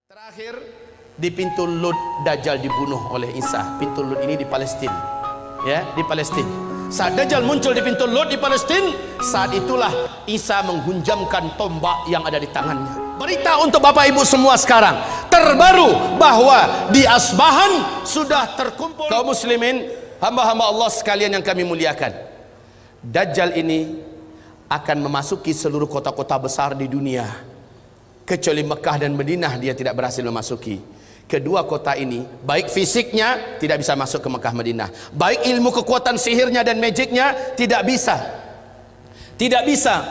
Terakhir di pintu Lud, Dajjal dibunuh oleh Isa. Pintu Lud ini di Palestina, ya, di Palestina. Saat Dajjal muncul di pintu Lud di Palestina, saat itulah Isa menghunjamkan tombak yang ada di tangannya. Berita untuk Bapak Ibu semua sekarang terbaru bahwa di Asbahan sudah terkumpul kaum muslimin, hamba-hamba Allah sekalian yang kami muliakan. Dajjal ini akan memasuki seluruh kota-kota besar di dunia. Kecuali Mekah dan Madinah dia tidak berhasil memasuki. Kedua kota ini, baik fisiknya tidak bisa masuk ke Mekah Madinah, baik ilmu kekuatan sihirnya dan magicnya tidak bisa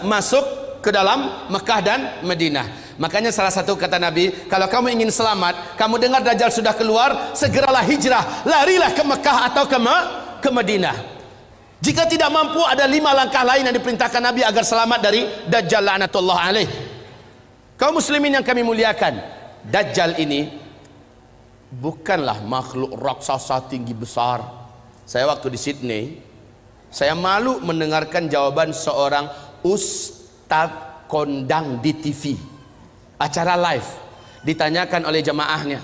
masuk ke dalam Mekah dan Madinah. Makanya salah satu kata Nabi, kalau kamu ingin selamat, kamu dengar Dajjal sudah keluar, segeralah hijrah, larilah ke Mekah atau ke Madinah. Jika tidak mampu, ada 5 langkah lain yang diperintahkan Nabi agar selamat dari Dajjal la'natullah alaih. Kaum muslimin yang kami muliakan, Dajjal ini bukanlah makhluk raksasa tinggi besar. Saya waktu di Sydney, saya malu mendengarkan jawaban seorang ustadz kondang di TV, acara live. Ditanyakan oleh jamaahnya,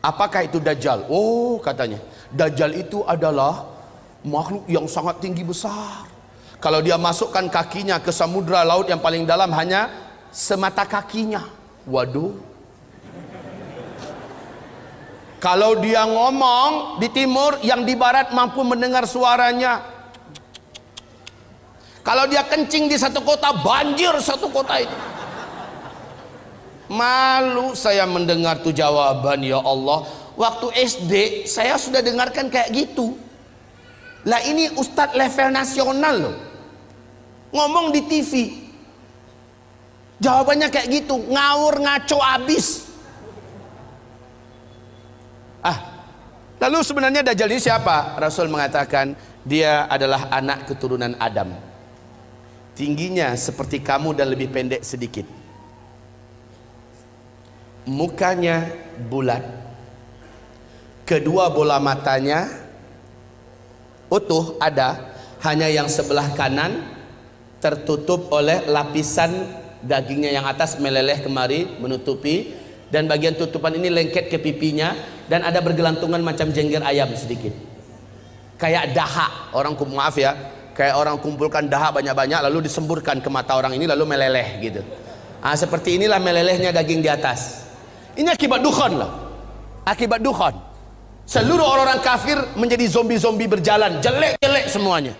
apakah itu Dajjal? Oh, katanya, Dajjal itu adalah makhluk yang sangat tinggi besar. Kalau dia masukkan kakinya ke samudra laut yang paling dalam hanya semata kakinya. Waduh. Kalau dia ngomong di timur, yang di barat mampu mendengar suaranya. Kalau dia kencing di satu kota, banjir satu kota itu. Malu saya mendengar tuh jawaban, ya Allah. Waktu SD saya sudah dengarkan kayak gitu. Lah ini ustadz level nasional loh, ngomong di TV, jawabannya kayak gitu, ngawur ngaco abis. Lalu sebenarnya Dajjal ini siapa? Rasul mengatakan dia adalah anak keturunan Adam, tingginya seperti kamu dan lebih pendek sedikit, mukanya bulat, kedua bola matanya utuh ada, hanya yang sebelah kanan tertutup oleh lapisan dagingnya yang atas meleleh kemari menutupi, dan bagian tutupan ini lengket ke pipinya, dan ada bergelantungan macam jengger ayam sedikit, kayak dahak orang, maaf ya, kayak orang kumpulkan dahak banyak-banyak lalu disemburkan ke mata orang ini lalu meleleh gitu. Seperti inilah melelehnya daging di atas. Ini akibat dukhan loh, akibat dukhan. Seluruh orang-orang kafir menjadi zombie-zombie berjalan, jelek-jelek semuanya.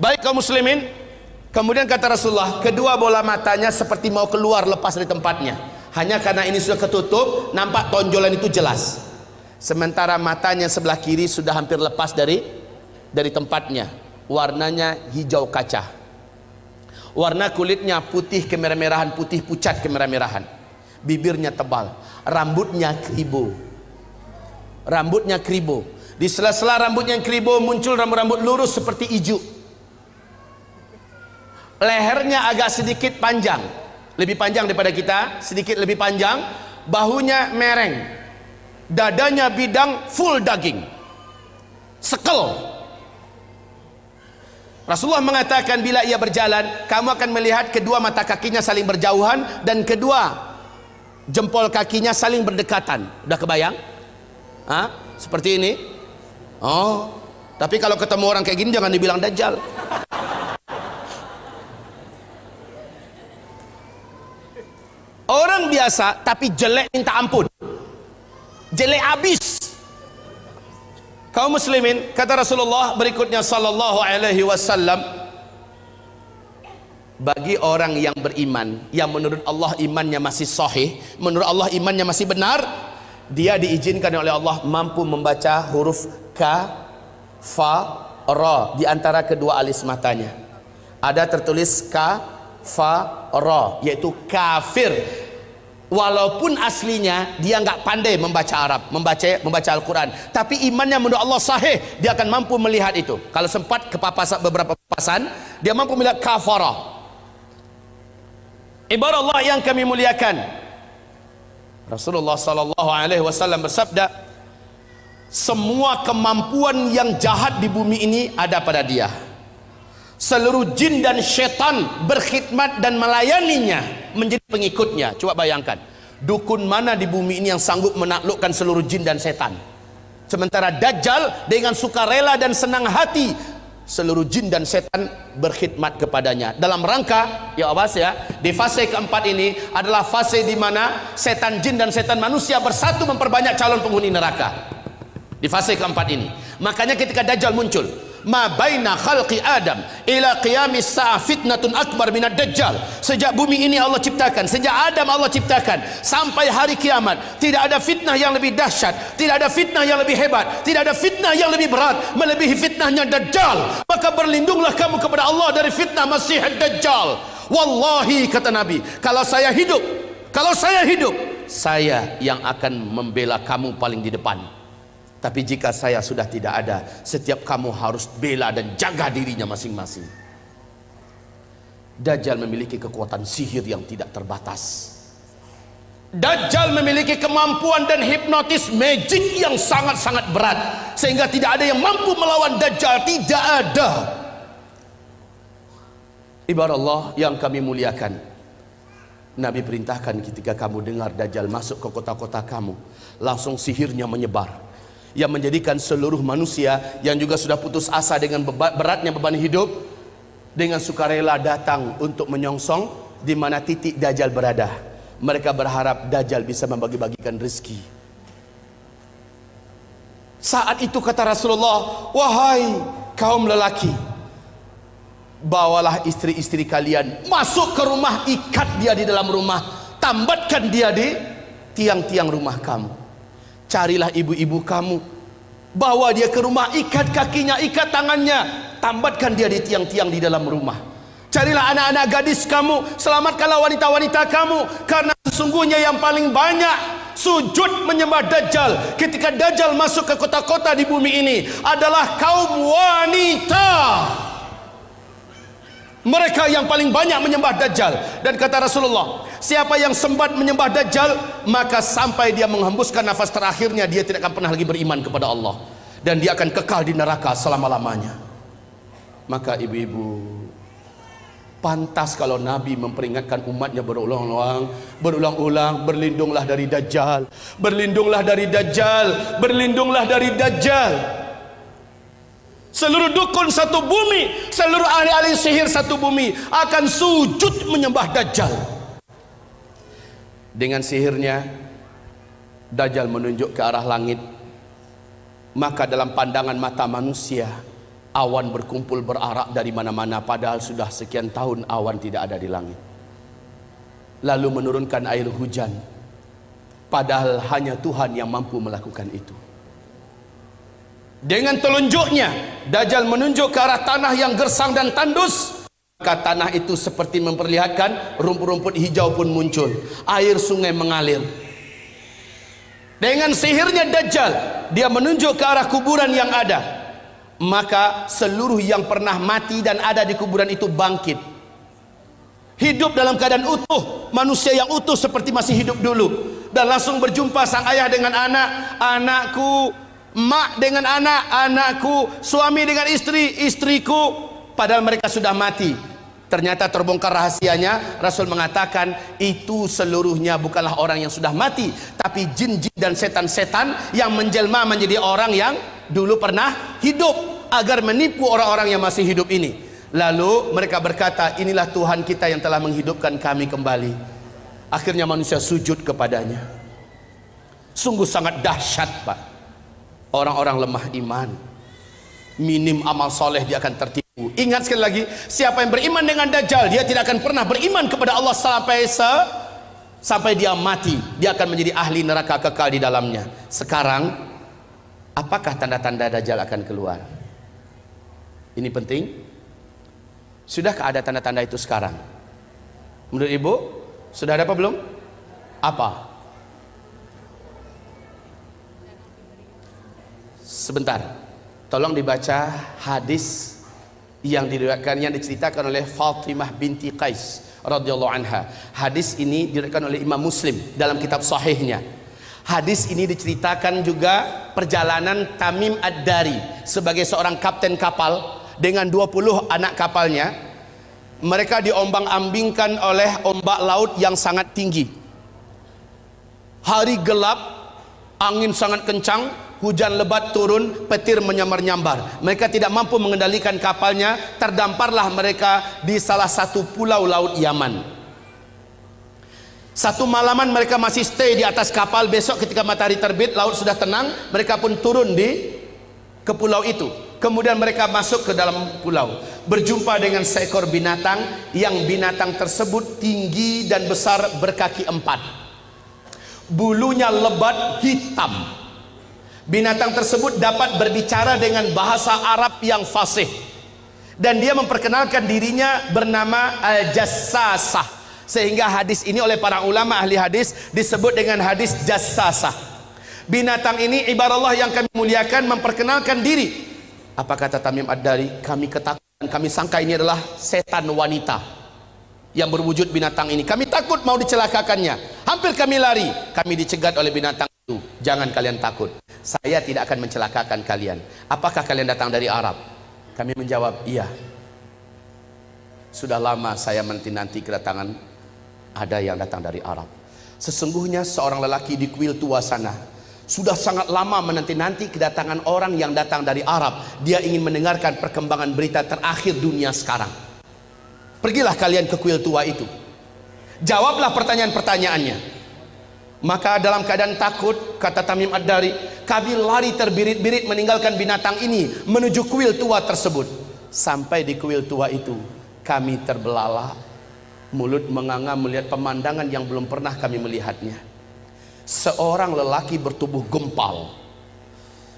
Baik kaum muslimin, kemudian kata Rasulullah, kedua bola matanya seperti mau keluar lepas dari tempatnya. Hanya karena ini sudah ketutup, nampak tonjolan itu jelas. Sementara matanya sebelah kiri sudah hampir lepas dari tempatnya. Warnanya hijau kaca. Warna kulitnya putih kemerah-merahan, putih pucat kemerah-merahan. Bibirnya tebal, rambutnya kribo. Rambutnya kribo. Di sela-sela rambutnya yang kribo muncul rambut-rambut lurus seperti ijuk. Lehernya agak sedikit panjang, lebih panjang daripada kita, sedikit lebih panjang. Bahunya mereng, dadanya bidang, full daging, sekel. Rasulullah mengatakan bila ia berjalan, kamu akan melihat kedua mata kakinya saling berjauhan dan kedua jempol kakinya saling berdekatan. Udah kebayang? Seperti ini. Oh, tapi kalau ketemu orang kayak gini jangan dibilang Dajjal. Orang biasa tapi jelek minta ampun, jelek abis. Kaum muslimin, kata Rasulullah berikutnya sallallahu alaihi wasallam, bagi orang yang beriman, yang menurut Allah imannya masih sahih, menurut Allah imannya masih benar, dia diizinkan oleh Allah mampu membaca huruf ka, fa, ra di antara kedua alis matanya. Ada tertulis ka, fa, ra, yaitu kafir. Walaupun aslinya dia nggak pandai membaca Arab, membaca Al-Quran, tapi imannya menurut Allah sahih, dia akan mampu melihat itu. Kalau sempat ke beberapa papasan, dia mampu melihat kafara. Ibarat Allah yang kami muliakan, Rasulullah sallallahu alaihi wasallam bersabda, semua kemampuan yang jahat di bumi ini ada pada dia. Seluruh jin dan syaitan berkhidmat dan melayaninya menjadi pengikutnya. Coba bayangkan, dukun mana di bumi ini yang sanggup menaklukkan seluruh jin dan setan? Sementara Dajjal dengan sukarela dan senang hati seluruh jin dan setan berkhidmat kepadanya. Dalam rangka, ya awas ya, di fase keempat ini adalah fase di mana setan jin dan setan manusia bersatu memperbanyak calon penghuni neraka. Di fase keempat ini, makanya ketika Dajjal muncul, ma baina khalqi Adam ila qiyamis sa'ah fitnatun akbar minad Dajjal. Sejak bumi ini Allah ciptakan, sejak Adam Allah ciptakan sampai hari kiamat, tidak ada fitnah yang lebih dahsyat, tidak ada fitnah yang lebih hebat, tidak ada fitnah yang lebih berat melebihi fitnahnya Dajjal. Maka berlindunglah kamu kepada Allah dari fitnah Masih Dajjal. Wallahi, kata Nabi, kalau saya hidup, saya yang akan membela kamu paling di depan. Tapi jika saya sudah tidak ada, setiap kamu harus bela dan jaga dirinya masing-masing. Dajjal memiliki kekuatan sihir yang tidak terbatas. Dajjal memiliki kemampuan dan hipnotis magic yang sangat-sangat berat, sehingga tidak ada yang mampu melawan Dajjal. Tidak ada. Ibarat Allah yang kami muliakan, Nabi perintahkan ketika kamu dengar Dajjal masuk ke kota-kota kamu, langsung sihirnya menyebar, yang menjadikan seluruh manusia yang juga sudah putus asa dengan beratnya beban hidup, dengan sukarela datang untuk menyongsong di mana titik Dajjal berada. Mereka berharap Dajjal bisa membagi-bagikan rezeki. Saat itu kata Rasulullah, wahai kaum lelaki, bawalah istri-istri kalian masuk ke rumah, ikat dia di dalam rumah, tambatkan dia di tiang-tiang rumah kamu. Carilah ibu-ibu kamu, bawa dia ke rumah, ikat kakinya, ikat tangannya, tambatkan dia di tiang-tiang di dalam rumah. Carilah anak-anak gadis kamu, selamatkanlah wanita-wanita kamu, karena sesungguhnya yang paling banyak sujud menyembah Dajjal ketika Dajjal masuk ke kota-kota di bumi ini adalah kaum wanita. Mereka yang paling banyak menyembah Dajjal. Dan kata Rasulullah, siapa yang sempat menyembah Dajjal, maka sampai dia menghembuskan nafas terakhirnya, dia tidak akan pernah lagi beriman kepada Allah, dan dia akan kekal di neraka selama-lamanya. Maka ibu-ibu, pantas kalau Nabi memperingatkan umatnya berulang-ulang, berlindunglah dari Dajjal, berlindunglah dari Dajjal, berlindunglah dari Dajjal. Seluruh dukun satu bumi, seluruh ahli-ahli sihir satu bumi akan sujud menyembah Dajjal. Dengan sihirnya, Dajjal menunjuk ke arah langit. Maka dalam pandangan mata manusia, awan berkumpul berarak dari mana-mana, padahal sudah sekian tahun awan tidak ada di langit. Lalu menurunkan air hujan, padahal hanya Tuhan yang mampu melakukan itu. Dengan telunjuknya, Dajjal menunjuk ke arah tanah yang gersang dan tandus. Maka tanah itu seperti memperlihatkan rumput-rumput hijau pun muncul, air sungai mengalir. Dengan sihirnya Dajjal, dia menunjuk ke arah kuburan yang ada. Maka seluruh yang pernah mati dan ada di kuburan itu bangkit, hidup dalam keadaan utuh, manusia yang utuh seperti masih hidup dulu. Dan langsung berjumpa sang ayah dengan anak, anakku, mak dengan anak, anakku, suami dengan istri, istriku, padahal mereka sudah mati. Ternyata terbongkar rahasianya. Rasul mengatakan itu seluruhnya bukanlah orang yang sudah mati, tapi jin-jin dan setan-setan yang menjelma menjadi orang yang dulu pernah hidup, agar menipu orang-orang yang masih hidup ini. Lalu mereka berkata, inilah Tuhan kita yang telah menghidupkan kami kembali. Akhirnya manusia sujud kepadanya. Sungguh sangat dahsyat, Pak. Orang-orang lemah iman, minim amal soleh, dia akan tertipu. Ingat sekali lagi, siapa yang beriman dengan Dajjal, dia tidak akan pernah beriman kepada Allah sampai dia mati. Dia akan menjadi ahli neraka kekal di dalamnya. Sekarang, apakah tanda-tanda Dajjal akan keluar? Ini penting. Sudahkah ada tanda-tanda itu sekarang? Menurut ibu, sudah ada apa belum? Apa? Sebentar, tolong dibaca hadis yang diriwayatkan, yang diceritakan oleh Fatimah binti Qais radhiyallahu anha. Hadis ini diriwayatkan oleh Imam Muslim dalam kitab sahihnya. Hadis ini diceritakan juga perjalanan Tamim Ad-Dari sebagai seorang kapten kapal dengan 20 anak kapalnya. Mereka diombang-ambingkan oleh ombak laut yang sangat tinggi. Hari gelap, angin sangat kencang, hujan lebat turun, petir menyambar-nyambar. Mereka tidak mampu mengendalikan kapalnya. Terdamparlah mereka di salah satu pulau laut Yaman. Satu malaman mereka masih stay di atas kapal. Besok ketika matahari terbit, laut sudah tenang, mereka pun turun ke pulau itu. Kemudian mereka masuk ke dalam pulau, berjumpa dengan seekor binatang, yang binatang tersebut tinggi dan besar, berkaki 4. Bulunya lebat hitam. Binatang tersebut dapat berbicara dengan bahasa Arab yang fasih, dan dia memperkenalkan dirinya bernama Al-Jassasah. Sehingga hadis ini oleh para ulama ahli hadis disebut dengan hadis Jassasah. Binatang ini, ibarat Allah yang kami muliakan, memperkenalkan diri. Apa kata Tamim Ad-Dari? Kami ketakutan, kami sangka ini adalah setan wanita yang berwujud binatang ini. Kami takut mau dicelakakannya. Hampir kami lari. Kami dicegat oleh binatang itu. Jangan kalian takut, saya tidak akan mencelakakan kalian. Apakah kalian datang dari Arab? Kami menjawab, iya. Sudah lama saya menanti kedatangan ada yang datang dari Arab. Sesungguhnya seorang lelaki di kuil tua sana sudah sangat lama menanti-nanti kedatangan orang yang datang dari Arab. Dia ingin mendengarkan perkembangan berita terakhir dunia sekarang. Pergilah kalian ke kuil tua itu, jawablah pertanyaan-pertanyaannya. Maka dalam keadaan takut, kata Tamim Ad-Dari, kami lari terbirit-birit meninggalkan binatang ini menuju kuil tua tersebut. Sampai di kuil tua itu, kami terbelalak, mulut menganga melihat pemandangan yang belum pernah kami melihatnya. Seorang lelaki bertubuh gempal,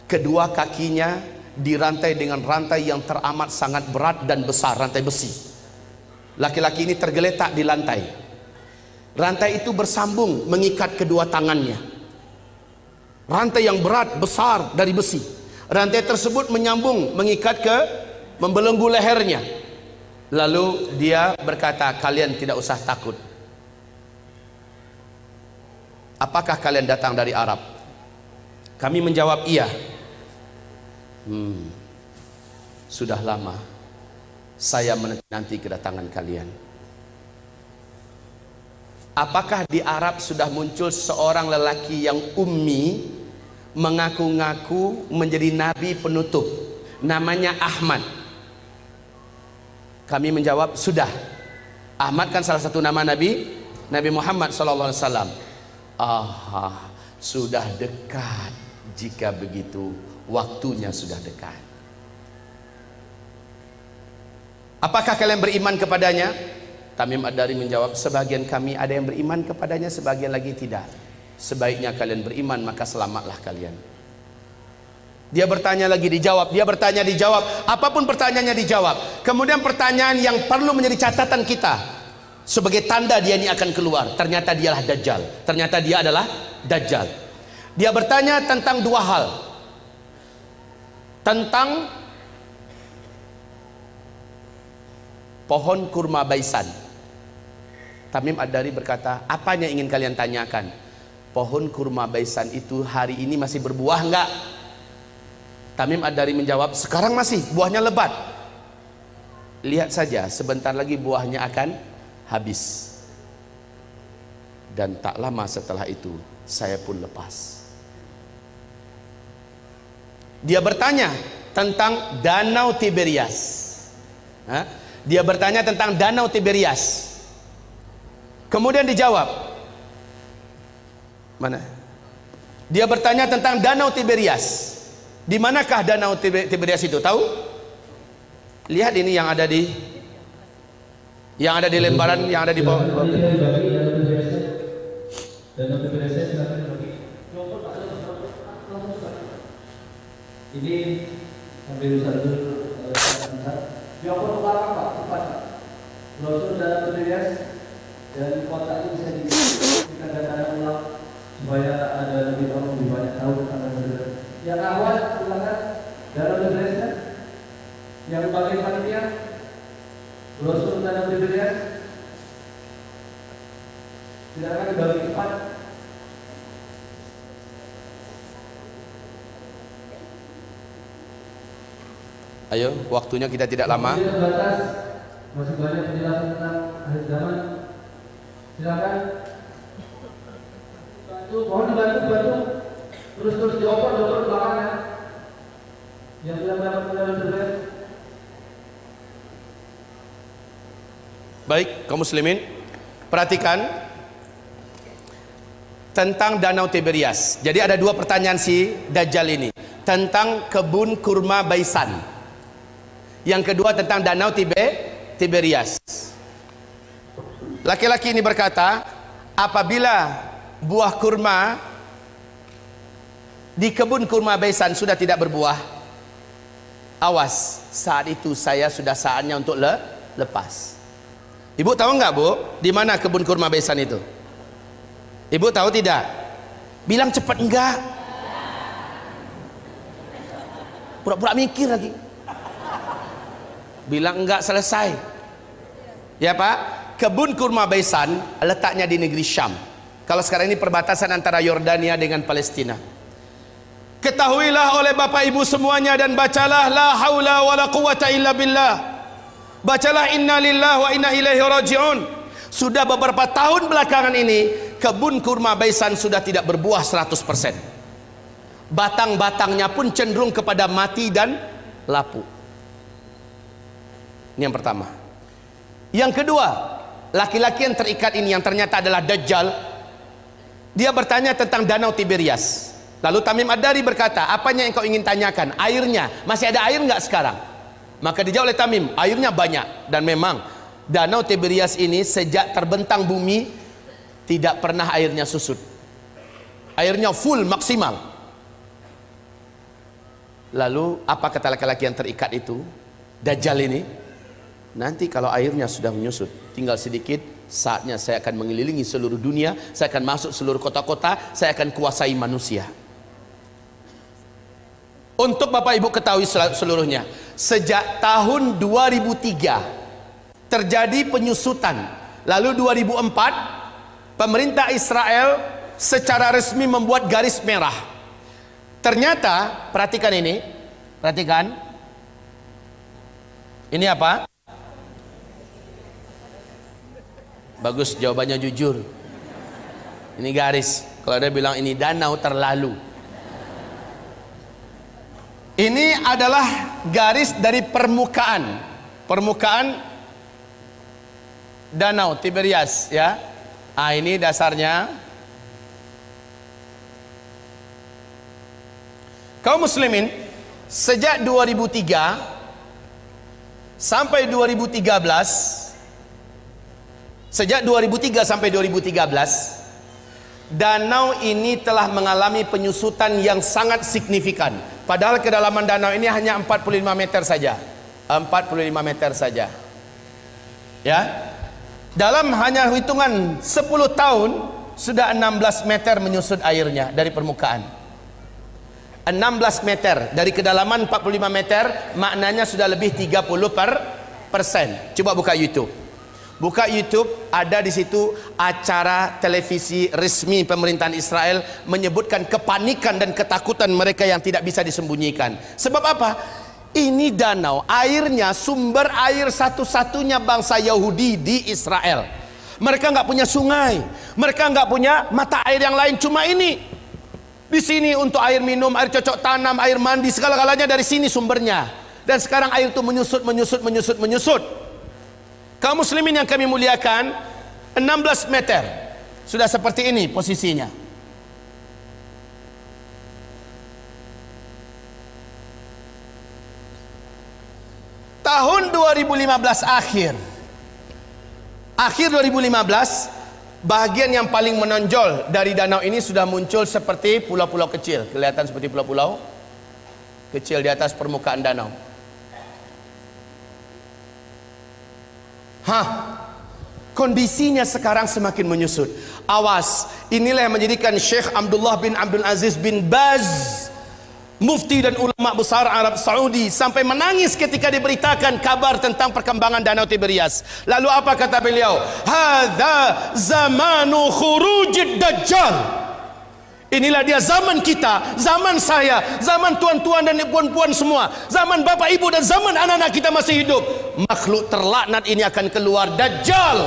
kedua kakinya dirantai dengan rantai yang teramat sangat berat dan besar, rantai besi. Laki-laki ini tergeletak di lantai. Rantai itu bersambung mengikat kedua tangannya. Rantai yang berat besar dari besi. Rantai tersebut menyambung mengikat membelenggu lehernya. Lalu dia berkata, kalian tidak usah takut. Apakah kalian datang dari Arab? Kami menjawab, iya. Sudah lama saya menanti kedatangan kalian. Apakah di Arab sudah muncul seorang lelaki yang ummi, mengaku-ngaku menjadi nabi penutup, namanya Ahmad? Kami menjawab, sudah. Ahmad kan salah satu nama Nabi Muhammad SAW. Sudah dekat. Jika begitu, waktunya sudah dekat. Apakah kalian beriman kepadanya? Tamim Ad-Dari menjawab, sebagian kami ada yang beriman kepadanya, sebagian lagi tidak. Sebaiknya kalian beriman, maka selamatlah kalian. Dia bertanya lagi, dijawab. Dia bertanya, dijawab. Apapun pertanyaannya dijawab. Kemudian pertanyaan yang perlu menjadi catatan kita sebagai tanda dia ini akan keluar, ternyata dialah Dajjal. Ternyata dia adalah Dajjal. Dia bertanya tentang dua hal. Tentang pohon kurma baisan. Tamim Ad-Dari berkata, apanya ingin kalian tanyakan? Pohon kurma baisan itu hari ini masih berbuah enggak? Tamim Ad-Dari menjawab, sekarang masih, buahnya lebat. Lihat saja, sebentar lagi buahnya akan habis. Dan tak lama setelah itu saya pun lepas. Dia bertanya tentang Danau Tiberias. Dia bertanya tentang Danau Tiberias. Kemudian dijawab, mana? Dia bertanya tentang Danau Tiberias. Di manakah Danau Tiberias itu? Tahu? Lihat ini yang ada di lembaran yang ada di bawah. Ini sambil satu yang utara Pak, tepat. Brosur Danau Tiberias dan kota itu bisa kita datang ulang supaya ada lebih banyak tahu tentang Tiberias. Yang awal ulangan Danau Tiberias, yang bagian panitia brosur Danau Tiberias silakan dibagi 4. Ayo, waktunya kita tidak lama. Masih banyak penjelasan tentang akhir zaman. Silakan. Bantu, mohon dibantu. Terus dioper belakangnya. Yang sudah mendapat penjelasan terbaik. Baik, kaum muslimin, perhatikan tentang Danau Tiberias. Jadi ada dua pertanyaan si Dajjal ini tentang kebun kurma Baisan. Yang kedua tentang Danau Tiberias. Laki-laki ini berkata, apabila buah kurma di kebun kurma Baisan sudah tidak berbuah, awas, saat itu saya sudah saatnya untuk lepas. Ibu tahu nggak, Bu, di mana kebun kurma Baisan itu? Ibu tahu tidak? Bilang cepat enggak. Pura-pura mikir lagi. Bilang enggak selesai. Ya, Pak? Kebun kurma Baisan letaknya di negeri Syam. Kalau sekarang ini perbatasan antara Yordania dengan Palestina. Ketahuilah oleh Bapak Ibu semuanya dan bacalah la haula wala quwata illa billah. Bacalah inna lillahi wa inna ilaihi raji'un. Sudah beberapa tahun belakangan ini kebun kurma Baisan sudah tidak berbuah 100%. Batang-batangnya pun cenderung kepada mati dan lapuk. Ini yang pertama. Yang kedua, laki-laki yang terikat ini yang ternyata adalah Dajjal. Dia bertanya tentang Danau Tiberias. Lalu Tamim Ad-Dari berkata, apanya yang kau ingin tanyakan? Airnya, masih ada air nggak sekarang? Maka dijawab oleh Tamim, airnya banyak. Dan memang Danau Tiberias ini sejak terbentang bumi tidak pernah airnya susut. Airnya full maksimal. Lalu apa kata laki-laki yang terikat itu? Dajjal ini, nanti kalau airnya sudah menyusut, tinggal sedikit, saatnya saya akan mengelilingi seluruh dunia, saya akan masuk seluruh kota-kota, saya akan kuasai manusia. Untuk Bapak Ibu ketahui seluruhnya, sejak tahun 2003 terjadi penyusutan. Lalu 2004 pemerintah Israel secara resmi membuat garis merah. Ternyata, perhatikan ini, perhatikan. Ini apa? Bagus, jawabannya jujur. Ini garis. Kalau ada bilang ini danau terlalu. Ini adalah garis dari permukaan Danau Tiberias, ya. Ini dasarnya. Kaum muslimin, sejak 2003 sampai 2013, sejak 2003 sampai 2013, danau ini telah mengalami penyusutan yang sangat signifikan. Padahal kedalaman danau ini hanya 45 meter saja. 45 meter saja. Ya. Dalam hanya hitungan 10 tahun sudah 16 meter menyusut airnya dari permukaan. 16 meter dari kedalaman 45 meter, maknanya sudah lebih 30%. Coba buka YouTube. Buka YouTube, ada di situ acara televisi resmi pemerintahan Israel menyebutkan kepanikan dan ketakutan mereka yang tidak bisa disembunyikan. Sebab apa? Ini danau, airnya sumber air satu-satunya bangsa Yahudi di Israel. Mereka nggak punya sungai, mereka nggak punya mata air yang lain, cuma ini. Di sini untuk air minum, air cocok tanam, air mandi, segala-galanya dari sini sumbernya. Dan sekarang air itu menyusut. Kaum muslimin yang kami muliakan, 16 meter sudah seperti ini posisinya. Tahun 2015 akhir 2015, bahagian yang paling menonjol dari danau ini sudah muncul seperti pulau-pulau kecil. Kelihatan seperti pulau-pulau kecil di atas permukaan danau. Kondisinya sekarang semakin menyusut. Awas, inilah yang menjadikan Syekh Abdullah bin Abdul Aziz bin Baz, mufti dan ulama besar Arab Saudi, sampai menangis ketika diberitakan kabar tentang perkembangan Danau Tiberias. Lalu apa kata beliau? Hadza zamanu khurujid dajjal. Inilah dia zaman kita, zaman saya, zaman tuan-tuan dan puan-puan semua, zaman bapak ibu dan zaman anak-anak kita masih hidup. Makhluk terlaknat ini akan keluar, Dajjal.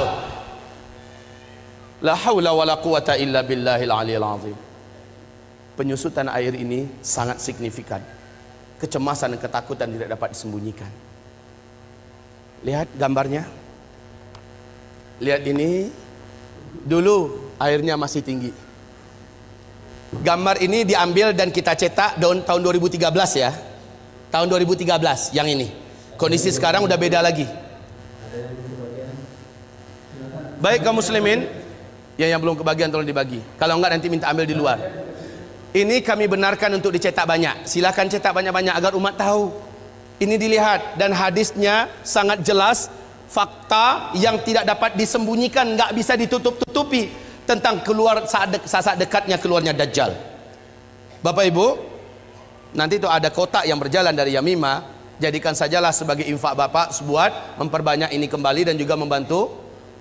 La haula wala quwata illa billahil aliyil azim. Penyusutan air ini sangat signifikan. Kecemasan dan ketakutan tidak dapat disembunyikan. Lihat gambarnya. Lihat ini. Dulu airnya masih tinggi. Gambar ini diambil dan kita cetak tahun 2013 ya. Tahun 2013 yang ini. Kondisi sekarang udah beda lagi. Baik kaum muslimin, yang belum kebagian tolong dibagi. Kalau enggak nanti minta ambil di luar. Ini kami benarkan untuk dicetak banyak. Silakan cetak banyak-banyak agar umat tahu. Ini dilihat dan hadisnya sangat jelas, fakta yang tidak dapat disembunyikan, nggak bisa ditutup-tutupi tentang keluar saat dekatnya keluarnya Dajjal. Bapak Ibu, nanti itu ada kotak yang berjalan dari Yamimah, jadikan sajalah sebagai infak Bapak buat memperbanyak ini kembali dan juga membantu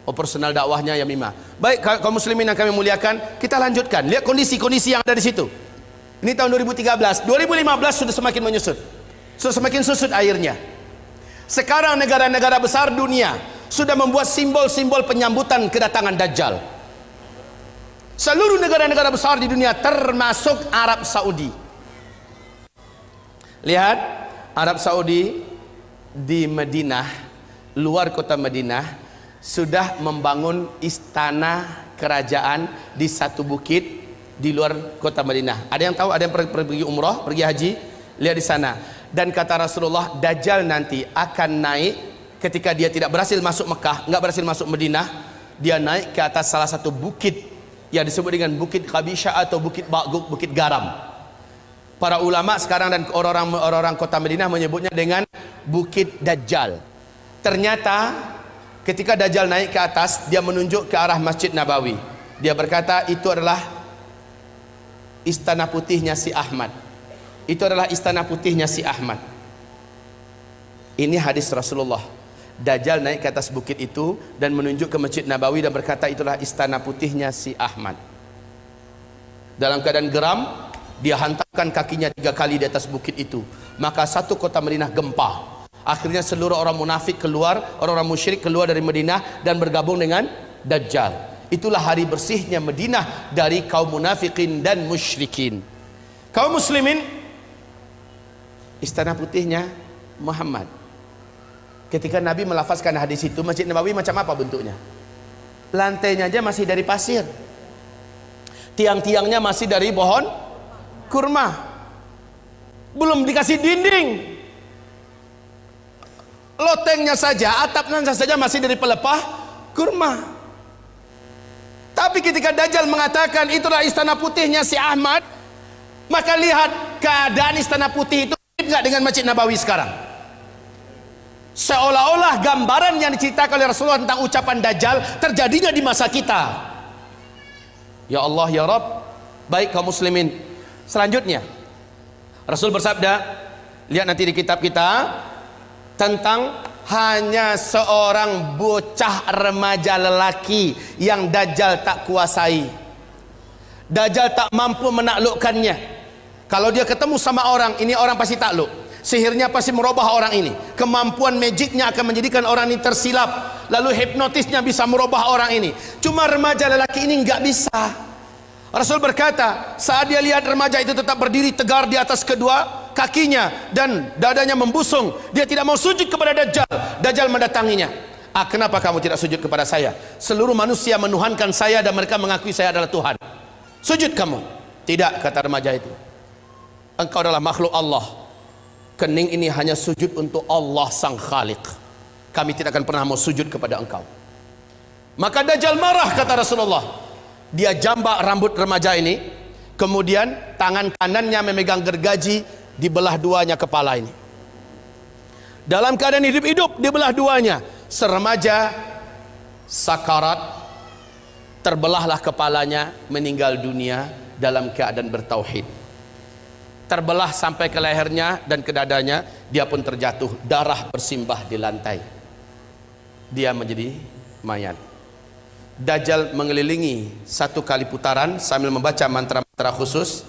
operasional dakwahnya Yamimah. Baik kaum muslimin yang kami muliakan, kita lanjutkan. Lihat kondisi-kondisi yang ada di situ. Ini tahun 2013, 2015 sudah semakin menyusut. Sudah semakin susut airnya. Sekarang negara-negara besar dunia sudah membuat simbol-simbol penyambutan kedatangan Dajjal. Seluruh negara-negara besar di dunia termasuk Arab Saudi. Lihat, Arab Saudi di Madinah, luar kota Madinah, sudah membangun istana kerajaan di satu bukit di luar kota Madinah. Ada yang tahu? Ada yang pergi umrah, pergi haji? Lihat di sana. Dan kata Rasulullah, Dajjal nanti akan naik ketika dia tidak berhasil masuk Mekah, nggak berhasil masuk Madinah, dia naik ke atas salah satu bukit yang disebut dengan Bukit Khabisha atau Bukit Ba'guk, Bukit Garam. Para ulama sekarang dan orang-orang kota Madinah menyebutnya dengan Bukit Dajjal. Ternyata ketika Dajjal naik ke atas, dia menunjuk ke arah Masjid Nabawi. Dia berkata, itu adalah istana putihnya si Ahmad. Itu adalah istana putihnya si Ahmad. Ini hadis Rasulullah. Dajjal naik ke atas bukit itu dan menunjuk ke Masjid Nabawi dan berkata, itulah istana putihnya si Ahmad. Dalam keadaan geram, dia hantarkan kakinya 3 kali di atas bukit itu. Maka satu kota Madinah gempa. Akhirnya seluruh orang munafik keluar, orang-orang musyrik keluar dari Madinah dan bergabung dengan Dajjal. Itulah hari bersihnya Madinah dari kaum munafikin dan musyrikin. Kaum muslimin, istana putihnya Muhammad. Ketika Nabi melafazkan hadis itu, Masjid Nabawi macam apa bentuknya? Lantainya aja masih dari pasir, tiang-tiangnya masih dari pohon kurma, belum dikasih dinding, lotengnya saja, atapnya saja masih dari pelepah kurma. Tapi ketika Dajjal mengatakan itulah istana putihnya si Ahmad, maka lihat keadaan istana putih itu enggak dengan Masjid Nabawi sekarang. Seolah-olah gambaran yang diceritakan oleh Rasulullah tentang ucapan Dajjal terjadinya di masa kita. Ya Allah ya Rabb. Baik kaum muslimin, selanjutnya Rasul bersabda, lihat nanti di kitab kita, tentang hanya seorang bocah remaja lelaki yang Dajjal tak kuasai. Dajjal tak mampu menaklukkannya. Kalau dia ketemu sama orang, ini orang pasti takluk. Sihirnya pasti merubah orang ini. Kemampuan magicnya akan menjadikan orang ini tersilap. Lalu hipnotisnya bisa merubah orang ini. Cuma remaja lelaki ini nggak bisa. Rasul berkata, saat dia lihat remaja itu tetap berdiri tegar di atas kedua kakinya dan dadanya membusung, dia tidak mau sujud kepada Dajjal. Dajjal mendatanginya. Kenapa kamu tidak sujud kepada saya? Seluruh manusia menuhankan saya dan mereka mengakui saya adalah Tuhan. Sujud kamu. Tidak, kata remaja itu. Engkau adalah makhluk Allah. Kening ini hanya sujud untuk Allah sang Khaliq. Kami tidak akan pernah mau sujud kepada engkau. Maka Dajjal marah, kata Rasulullah. Dia jambak rambut remaja ini, kemudian tangan kanannya memegang gergaji, dibelah duanya kepala ini. Dalam keadaan hidup-hidup dibelah duanya. Seremaja sakarat, terbelahlah kepalanya, meninggal dunia dalam keadaan bertauhid. Terbelah sampai ke lehernya dan ke dadanya, dia pun terjatuh, darah bersimbah di lantai. Dia menjadi mayat. Dajjal mengelilingi 1 kali putaran sambil membaca mantra secara khusus.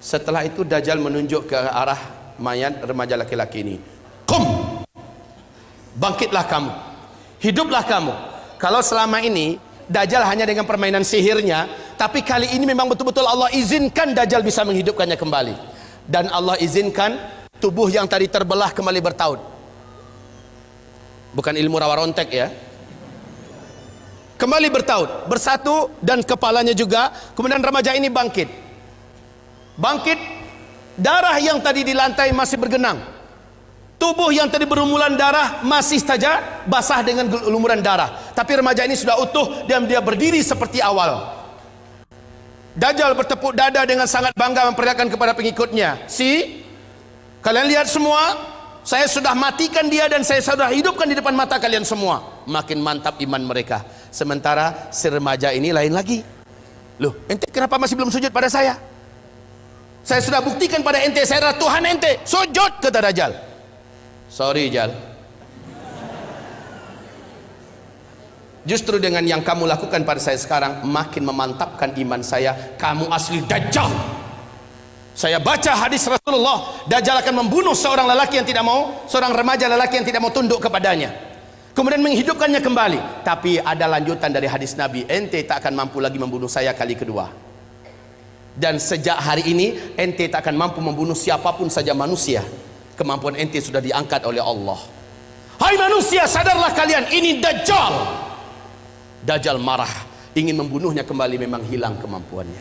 Setelah itu Dajjal menunjuk ke arah mayat remaja laki-laki ini. Qum, bangkitlah kamu, hiduplah kamu. Kalau selama ini Dajjal hanya dengan permainan sihirnya, tapi kali ini memang betul-betul Allah izinkan Dajjal bisa menghidupkannya kembali. Dan Allah izinkan tubuh yang tadi terbelah kembali bertaut. Bukan ilmu rawa rontek ya. Kembali bertaut, bersatu, dan kepalanya juga. Kemudian remaja ini bangkit. Bangkit, darah yang tadi di lantai masih bergenang. Tubuh yang tadi berlumuran darah masih saja basah dengan lumuran darah. Tapi remaja ini sudah utuh dan dia berdiri seperti awal. Dajjal bertepuk dada dengan sangat bangga memperlihatkan kepada pengikutnya, kalian lihat semua, saya sudah matikan dia dan saya sudah hidupkan di depan mata kalian semua. Makin mantap iman mereka. Sementara si remaja ini lain lagi. Loh, ente kenapa masih belum sujud pada saya? Saya sudah buktikan pada ente, saya adalah Tuhan ente. Sujud, kata Dajjal. Sorry Jal, justru dengan yang kamu lakukan pada saya sekarang makin memantapkan iman saya. Kamu asli Dajjal. Saya baca hadis Rasulullah, Dajjal akan membunuh seorang lelaki yang tidak mau, seorang remaja lelaki yang tidak mau tunduk kepadanya, kemudian menghidupkannya kembali. Tapi ada lanjutan dari hadis Nabi, ente tak akan mampu lagi membunuh saya kali kedua. Dan sejak hari ini ente tak akan mampu membunuh siapapun saja manusia. Kemampuan ente sudah diangkat oleh Allah. Hai manusia, sadarlah kalian, ini Dajjal. Dajjal marah, ingin membunuhnya kembali, memang hilang kemampuannya.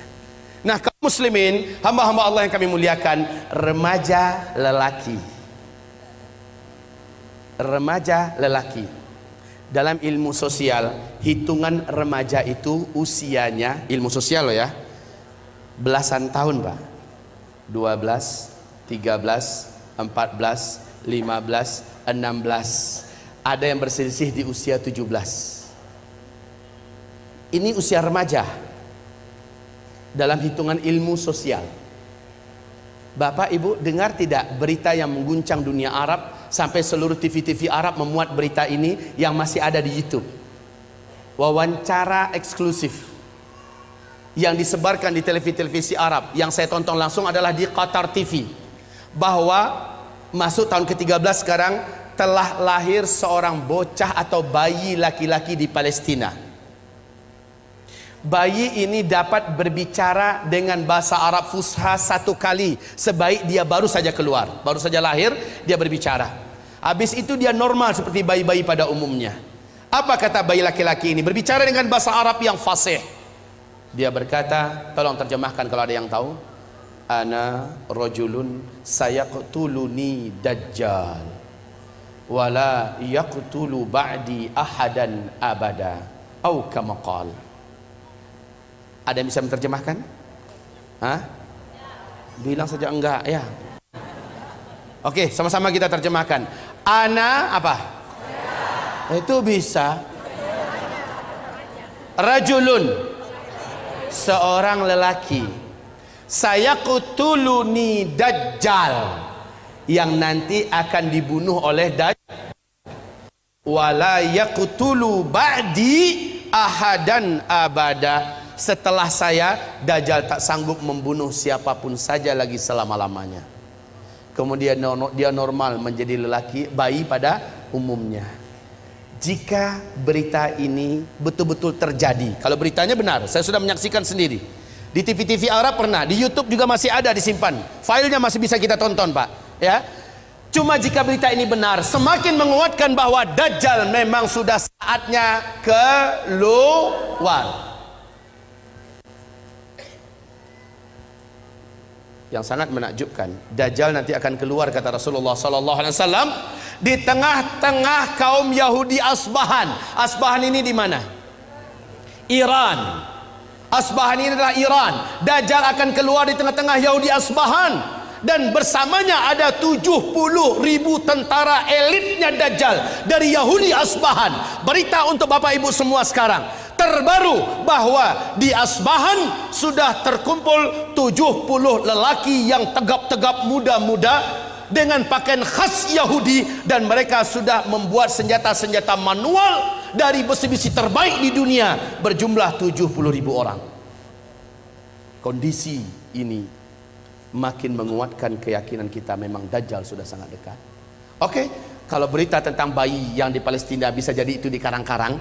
Nah, kaum muslimin, hamba-hamba Allah yang kami muliakan, remaja lelaki. Remaja lelaki. Dalam ilmu sosial, hitungan remaja itu usianya, ilmu sosial loh ya, belasan tahun Pak. 12, 13, 14, 15, 16. Ada yang berselisih di usia 17. Ini usia remaja dalam hitungan ilmu sosial. Bapak Ibu dengar tidak berita yang mengguncang dunia Arab, sampai seluruh TV-TV Arab memuat berita ini yang masih ada di YouTube. Wawancara eksklusif yang disebarkan di televisi-televisi Arab, yang saya tonton langsung adalah di Qatar TV, bahwa masuk tahun ke-13 sekarang telah lahir seorang bocah atau bayi laki-laki di Palestina. Bayi ini dapat berbicara dengan bahasa Arab Fusha 1 kali sebaik dia baru saja keluar, baru saja lahir dia berbicara. Habis itu dia normal seperti bayi-bayi pada umumnya. Apa kata bayi laki-laki ini? Berbicara dengan bahasa Arab yang fasih. Dia berkata, tolong terjemahkan kalau ada yang tahu. Ana rajulun sayaqtuluni Dajjal wala yaqtulu ba'di ahadan abada au kama qala. Ada yang bisa menerjemahkan? Hah? Bilang saja enggak ya. Oke, sama-sama kita terjemahkan. Ana apa? Itu bisa. Rajulun, seorang lelaki. Sayaqtuluni Dajjal, yang nanti akan dibunuh oleh Dajjal. Wala yaqtulu ba'di ahadan abada. Setelah saya, Dajjal tak sanggup membunuh siapapun saja lagi selama-lamanya. Kemudian dia normal menjadi lelaki, bayi pada umumnya. Jika berita ini betul-betul terjadi, kalau beritanya benar, saya sudah menyaksikan sendiri di TV-TV Arab, pernah di YouTube juga masih ada disimpan, filenya masih bisa kita tonton Pak ya. Cuma jika berita ini benar, semakin menguatkan bahwa Dajjal memang sudah saatnya keluar. Yang sangat menakjubkan, Dajjal nanti akan keluar, kata Rasulullah SAW, di tengah-tengah kaum Yahudi Asbahan. Asbahan ini di mana? Iran. Asbahan ini adalah Iran. Dajjal akan keluar di tengah-tengah Yahudi Asbahan, dan bersamanya ada 70.000 tentara elitnya Dajjal dari Yahudi Asbahan. Berita untuk Bapak Ibu semua sekarang terbaru bahwa di Asbahan sudah terkumpul 70 lelaki yang tegap-tegap muda-muda dengan pakaian khas Yahudi, dan mereka sudah membuat senjata-senjata manual dari besi-besi terbaik di dunia berjumlah 70.000 orang. kondisi ini makin menguatkan keyakinan kita memang Dajjal sudah sangat dekat. Oke, kalau berita tentang bayi yang di Palestina bisa jadi itu dikarang-karang,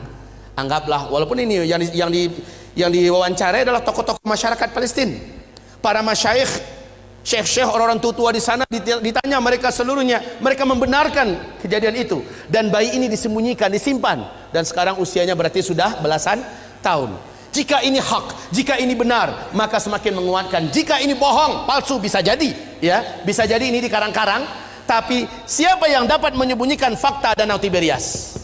anggaplah, walaupun ini yang diwawancarai adalah tokoh-tokoh masyarakat Palestina, para masyayikh, syekh-syekh, orang-orang tua di sana, ditanya mereka seluruhnya, mereka membenarkan kejadian itu, dan bayi ini disembunyikan, disimpan, dan sekarang usianya berarti sudah belasan tahun. Jika ini hak, jika ini benar, maka semakin menguatkan. Jika ini bohong, palsu, bisa jadi, ya, bisa jadi ini dikarang-karang. Tapi siapa yang dapat menyembunyikan fakta Danau Tiberias?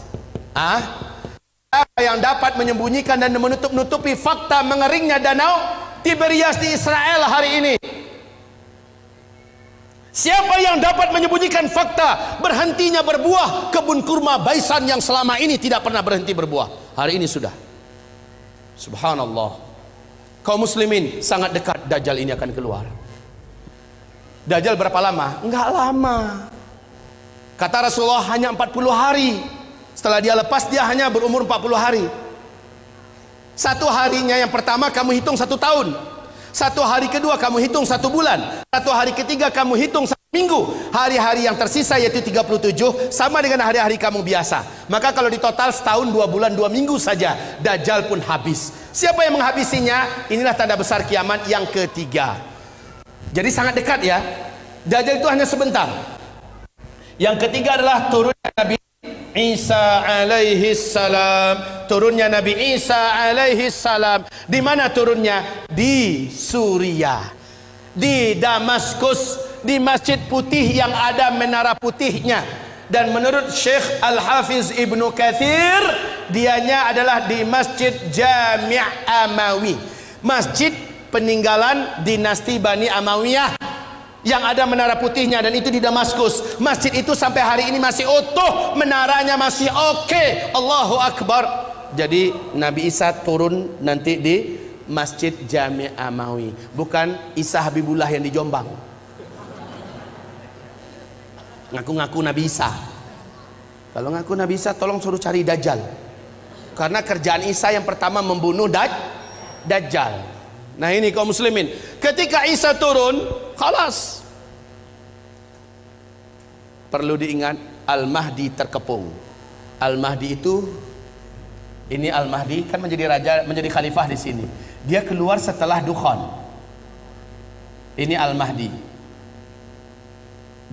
Siapa yang dapat menyembunyikan dan menutupi fakta mengeringnya Danau Tiberias di Israel hari ini? Siapa yang dapat menyembunyikan fakta berhentinya berbuah kebun kurma Baisan yang selama ini tidak pernah berhenti berbuah? Hari ini sudah. Subhanallah. Kaum muslimin, sangat dekat Dajjal ini akan keluar. Dajjal berapa lama? Enggak lama. Kata Rasulullah hanya 40 hari. Setelah dia lepas, dia hanya berumur 40 hari. Satu harinya yang pertama kamu hitung 1 tahun. Satu hari kedua kamu hitung 1 bulan. Satu hari ketiga kamu hitung 1 minggu. Hari-hari yang tersisa yaitu 37 sama dengan hari-hari kamu biasa. Maka kalau di total setahun 2 bulan 2 minggu saja Dajjal pun habis. Siapa yang menghabisinya? Inilah tanda besar kiamat yang ketiga. Jadi sangat dekat ya. Dajjal itu hanya sebentar. Yang ketiga adalah turunnya Nabi Isa alaihi salam. Turunnya Nabi Isa alaihi salam. Di mana turunnya? Di Suriah, di Damaskus, di Masjid Putih yang ada menara putihnya. Dan menurut Syekh Al-Hafiz Ibnu Katsir, dianya adalah di Masjid Jami' Amawi, masjid peninggalan dinasti Bani Amawiyah yang ada menara putihnya, dan itu di Damaskus. Masjid itu sampai hari ini masih utuh, menaranya masih oke. Allahu Akbar. Jadi Nabi Isa turun nanti di Masjid Jami' Amawi, bukan Isa Habibullah yang di Jombang. Ngaku-ngaku Nabi Isa. Kalau ngaku Nabi Isa, tolong suruh cari Dajjal. Karena kerjaan Isa yang pertama membunuh Dajjal. Nah ini kaum muslimin, ketika Isa turun, khalas. Perlu diingat, Al-Mahdi terkepung. Al-Mahdi itu, ini Al-Mahdi kan menjadi raja, menjadi khalifah di sini. Dia keluar setelah Dukhan. Ini Al-Mahdi.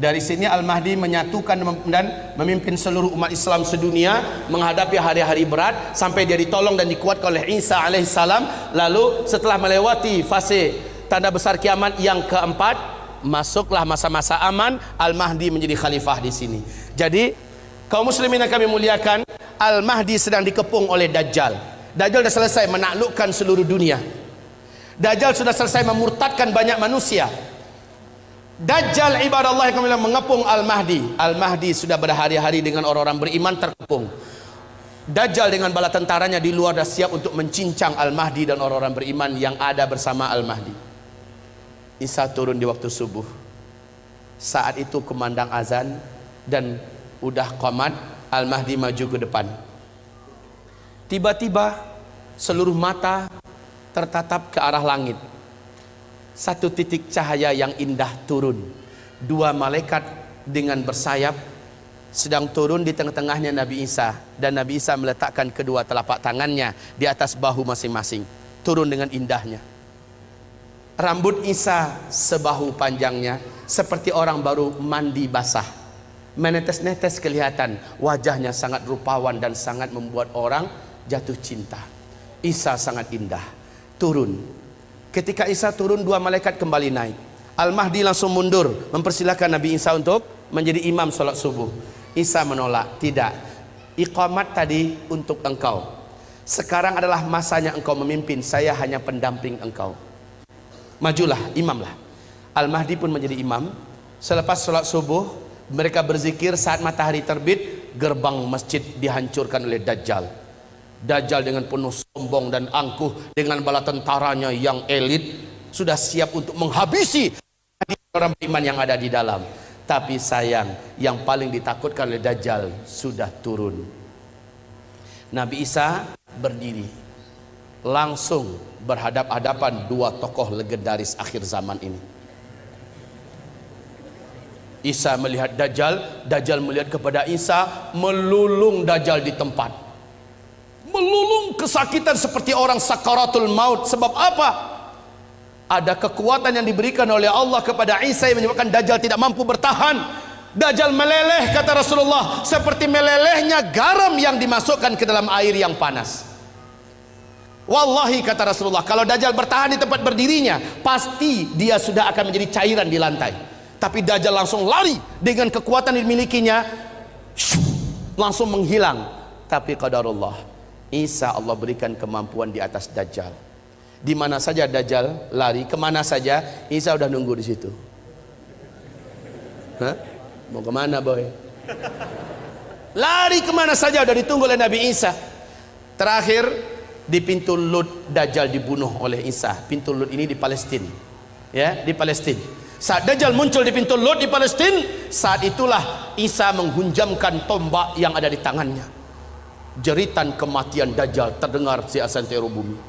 Dari sini Al-Mahdi menyatukan dan memimpin seluruh umat Islam sedunia menghadapi hari-hari berat sampai dia ditolong dan dikuatkan oleh Isa alaihissalam. Lalu setelah melewati fase tanda besar kiamat yang keempat, masuklah masa-masa aman. Al-Mahdi menjadi khalifah di sini. Jadi kaum muslimin yang kami muliakan, Al-Mahdi sedang dikepung oleh Dajjal. Dajjal sudah selesai menaklukkan seluruh dunia. Dajjal sudah selesai memurtadkan banyak manusia. Dajjal ibadallah yang mengepung Al-Mahdi. Al-Mahdi sudah berhari-hari dengan orang-orang beriman terkepung. Dajjal dengan bala tentaranya di luar dah siap untuk mencincang Al-Mahdi dan orang-orang beriman yang ada bersama Al-Mahdi. Isa turun di waktu subuh. Saat itu kumandang azan dan udah qamat. Al-Mahdi maju ke depan. Tiba-tiba seluruh mata tertatap ke arah langit. Satu titik cahaya yang indah turun. 2 malaikat dengan bersayap sedang turun di tengah-tengahnya Nabi Isa, dan Nabi Isa meletakkan kedua telapak tangannya di atas bahu masing-masing. Turun dengan indahnya. Rambut Isa sebahu panjangnya, seperti orang baru mandi basah. Menetes-netes kelihatan, wajahnya sangat rupawan dan sangat membuat orang jatuh cinta. Isa sangat indah. Turun. Ketika Isa turun, 2 malaikat kembali naik. Al-Mahdi langsung mundur mempersilahkan Nabi Isa untuk menjadi imam sholat subuh. Isa menolak, tidak. Iqamat tadi untuk engkau. Sekarang adalah masanya engkau memimpin. Saya hanya pendamping engkau. Majulah, imamlah. Al-Mahdi pun menjadi imam. Selepas sholat subuh, mereka berzikir. Saat matahari terbit, gerbang masjid dihancurkan oleh Dajjal. Dajjal dengan penuh sombong dan angkuh dengan bala tentaranya yang elit sudah siap untuk menghabisi orang beriman yang ada di dalam. Tapi sayang, yang paling ditakutkan oleh Dajjal sudah turun. Nabi Isa berdiri. langsung berhadap-hadapan dua tokoh legendaris akhir zaman ini. Isa melihat Dajjal, Dajjal melihat kepada Isa, melulung Dajjal di tempat. Melulung kesakitan seperti orang sakaratul maut. Sebab apa? Ada kekuatan yang diberikan oleh Allah kepada Isa yang menyebabkan Dajjal tidak mampu bertahan. Dajjal meleleh, kata Rasulullah, seperti melelehnya garam yang dimasukkan ke dalam air yang panas. Wallahi, kata Rasulullah, kalau Dajjal bertahan di tempat berdirinya, pasti dia sudah akan menjadi cairan di lantai. Tapi Dajjal langsung lari dengan kekuatan yang dimilikinya, langsung menghilang. Tapi qadarullah, Isa Allah berikan kemampuan di atas Dajjal. Di mana saja Dajjal lari, kemana saja, Isa udah nunggu di situ. Hah? Mau kemana boy? Lari kemana saja udah ditunggu oleh Nabi Isa. Terakhir di pintu Lut, Dajjal dibunuh oleh Isa. Pintu Lut ini di Palestina, ya, di Palestina. Saat Dajjal muncul di pintu Lut di Palestina, saat itulah Isa menghunjamkan tombak yang ada di tangannya. Jeritan kematian Dajjal terdengar di santero bumi.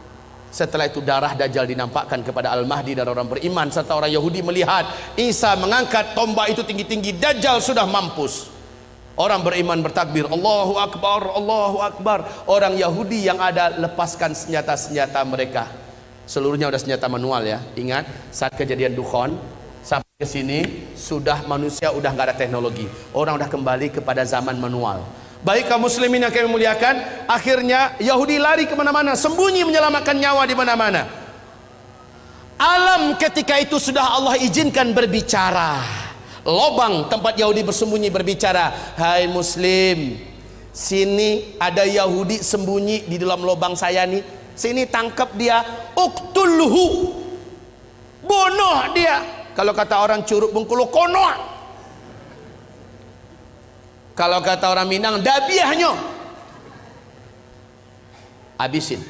Setelah itu darah Dajjal dinampakkan kepada Al-Mahdi dan orang beriman serta orang Yahudi melihat Isa mengangkat tombak itu tinggi-tinggi. Dajjal sudah mampus. Orang beriman bertakbir, Allahu Akbar, Allahu Akbar. Orang Yahudi yang ada lepaskan senjata-senjata mereka. Seluruhnya udah senjata manual, ya. Ingat saat kejadian Dukhon sampai ke sini sudah manusia udah nggak ada teknologi. Orang udah kembali kepada zaman manual. Baik kaum muslimin yang kami muliakan, akhirnya Yahudi lari kemana-mana, sembunyi menyelamatkan nyawa di mana-mana. Alam ketika itu sudah Allah izinkan berbicara. Lobang tempat Yahudi bersembunyi berbicara, hai muslim, sini ada Yahudi sembunyi di dalam lobang saya nih, sini tangkap dia, uktulhu, bunuh dia. Kalau kata orang Curug Bengkulu, konoa. Kalau kata orang Minang, dabiahnya. Habisin.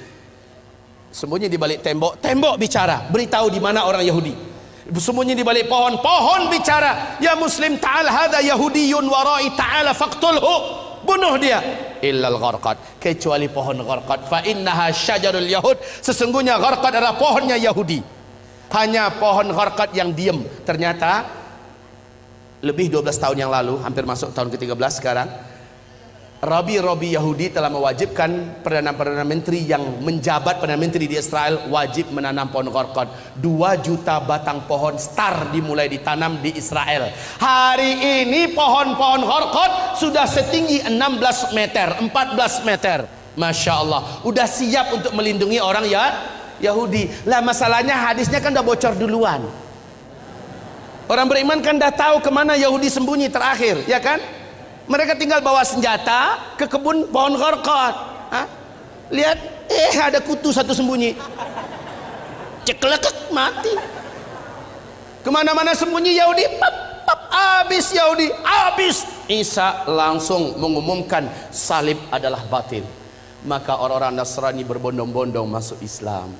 Sembunyi di balik tembok, tembok bicara, beritahu di mana orang Yahudi. Sembunyi di balik pohon, pohon bicara, ya muslim ta'al hadza yahudiyun warai ta'ala faqtulhu, bunuh dia. Illal gharqad, kecuali pohon gharqad, fa innaha syajarul yahud, sesungguhnya gharqad adalah pohonnya Yahudi. Hanya pohon gharqad yang diam. Ternyata lebih 12 tahun yang lalu, hampir masuk tahun ke-13 sekarang, Rabi-rabi Yahudi telah mewajibkan Perdana Menteri yang menjabat Perdana Menteri di Israel wajib menanam pohon gharqad. 2 juta batang pohon star dimulai ditanam di Israel. Hari ini pohon-pohon gharqad sudah setinggi 16 meter, 14 meter. Masya Allah, udah siap untuk melindungi orang ya Yahudi. Lah masalahnya hadisnya kan udah bocor duluan. Orang beriman kan udah tahu kemana Yahudi sembunyi terakhir, ya kan? Mereka tinggal bawa senjata ke kebun pohon gharqad. Lihat, ada kutu satu sembunyi. Ceklek mati. Kemana-mana sembunyi Yahudi, pap, pap, habis Yahudi, habis. Isa langsung mengumumkan salib adalah batil. Maka orang-orang Nasrani berbondong-bondong masuk Islam.